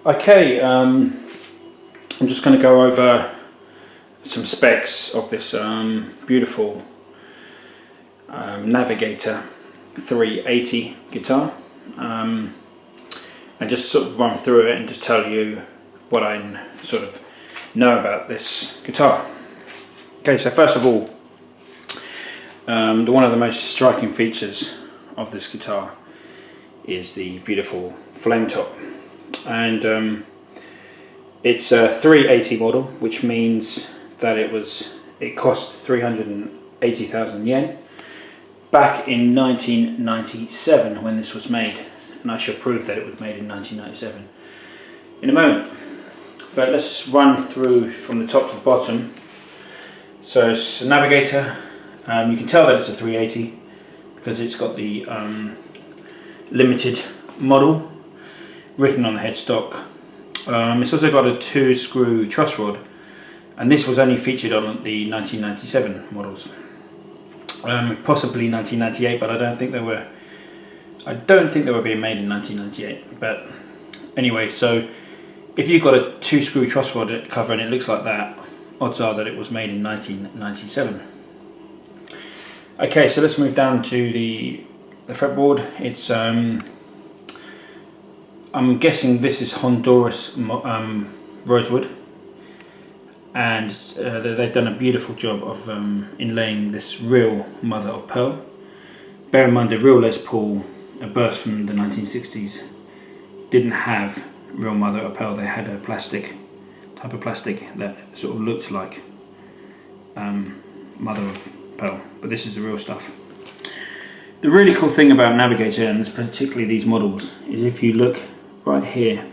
Okay, I'm just going to go over some specs of this beautiful Navigator 380 guitar, and just sort of run through it and just tell you what I sort of know about this guitar. Okay, so first of all, one of the most striking features of this guitar is the beautiful flame top, and it's a 380 model, which means that it cost 380,000 yen back in 1997 when this was made, and I shall prove that it was made in 1997 in a moment. But let's run through from the top to the bottom. So it's a Navigator. You can tell that it's a 380 because it's got the limited model written on the headstock. It's also got a 2-screw truss rod, and this was only featured on the 1997 models, possibly 1998, but I don't think they were being made in 1998. But anyway, so if you've got a 2-screw truss rod cover and it looks like that, odds are that it was made in 1997. Okay, so let's move down to the fretboard. It's I'm guessing this is Honduras rosewood, and they've done a beautiful job of inlaying this real mother of pearl. Bear in mind, the real Les Paul, a burst from the 1960s, didn't have real mother of pearl. They had a type of plastic that sort of looked like mother of pearl, but this is the real stuff. The really cool thing about Navigator, and particularly these models, is if you look right here,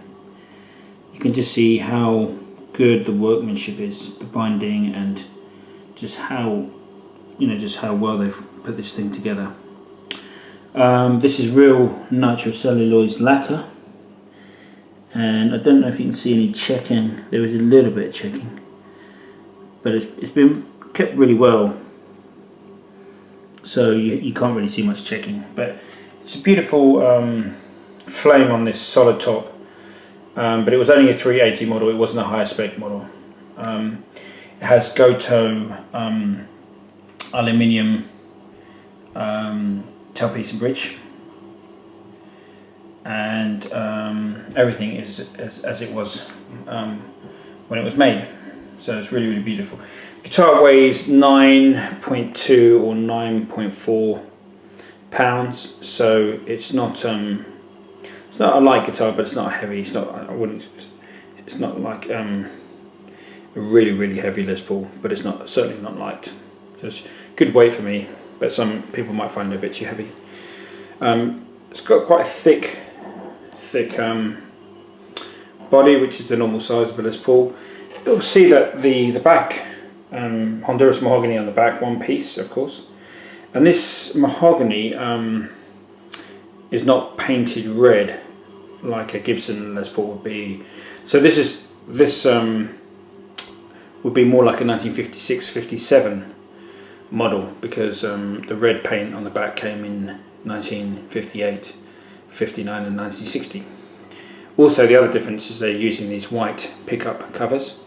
you can just see how good the workmanship is, the binding, and just how well they've put this thing together. This is real nitrocellulose lacquer, and I don't know if you can see any checking. There is a little bit of checking, but it's been kept really well, so you can't really see much checking. But it's a beautiful flame on this solid top, but it was only a 380 model. It wasn't a higher spec model. It has Goto aluminium tailpiece and bridge, and everything is as it was when it was made. So it's really, really beautiful. Guitar weighs 9.2 or 9.4 pounds, so it's not a light guitar, but it's not heavy. It's not like a really, really heavy Les Paul, but it's certainly not light. So it's good weight for me, but some people might find it a bit too heavy. It's got quite a thick body, which is the normal size of a Les Paul. You'll see that the back, Honduras mahogany on the back, one piece, of course, and this mahogany is not painted red like a Gibson Les Paul would be. So this would be more like a 1956-57 model, because the red paint on the back came in 1958, 59 and 1960. Also, the other difference is they're using these white pickup covers,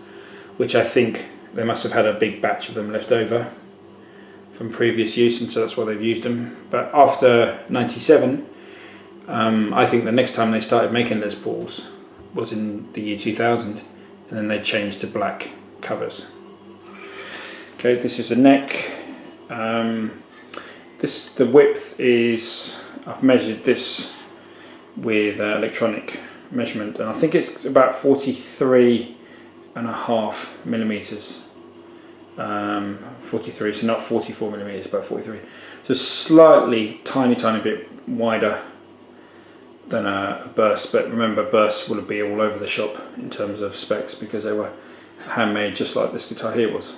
which I think they must have had a big batch of them left over from previous use, and so that's why they've used them. But after 97, I think the next time they started making Les Pauls was in the year 2000, and then they changed to black covers. Okay, this is the neck. The width is, I've measured this with electronic measurement, and I think it's about 43.5 millimeters. 43, so not 44 millimeters, but 43. So slightly, tiny bit wider than a burst, but remember, bursts will be all over the shop in terms of specs because they were handmade just like this guitar here was.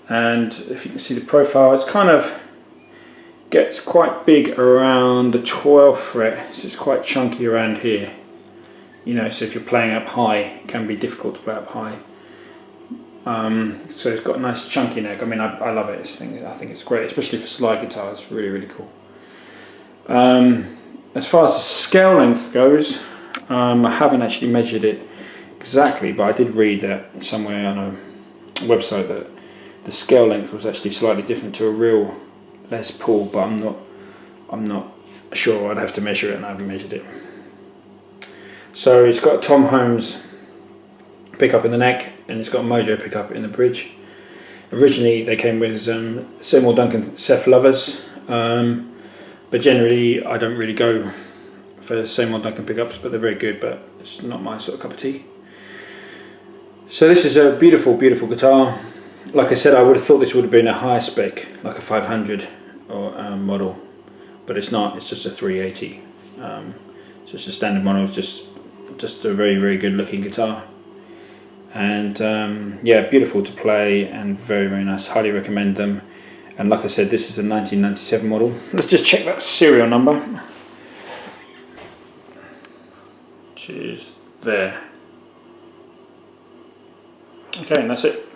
And if you can see the profile, it's kind of gets quite big around the 12th fret, so it's quite chunky around here. You know, so if you're playing up high, it can be difficult to play up high. So it's got a nice chunky neck. I mean, I love it. I think it's great, especially for slide guitars. Really, really cool. As far as the scale length goes, I haven't actually measured it exactly, but I did read that somewhere on a website that the scale length was actually slightly different to a real Les Paul, but I'm not sure. I'd have to measure it, and I haven't measured it. So it's got a Tom Holmes pickup in the neck, and it's got a Mojo pickup in the bridge. Originally they came with Seymour Duncan Ceph lovers, but generally I don't really go for Seymour Duncan pickups, but they're very good, but it's not my sort of cup of tea. So this is a beautiful, beautiful guitar. Like I said, I would have thought this would have been a higher spec, like a 500 or model, but it's not. It's just a 380. It's just a standard model. It's just a very, very good looking guitar, and yeah, beautiful to play and very, very nice. Highly recommend them. And like I said, this is a 1997 model. Let's just check that serial number, which is there. Okay, and that's it.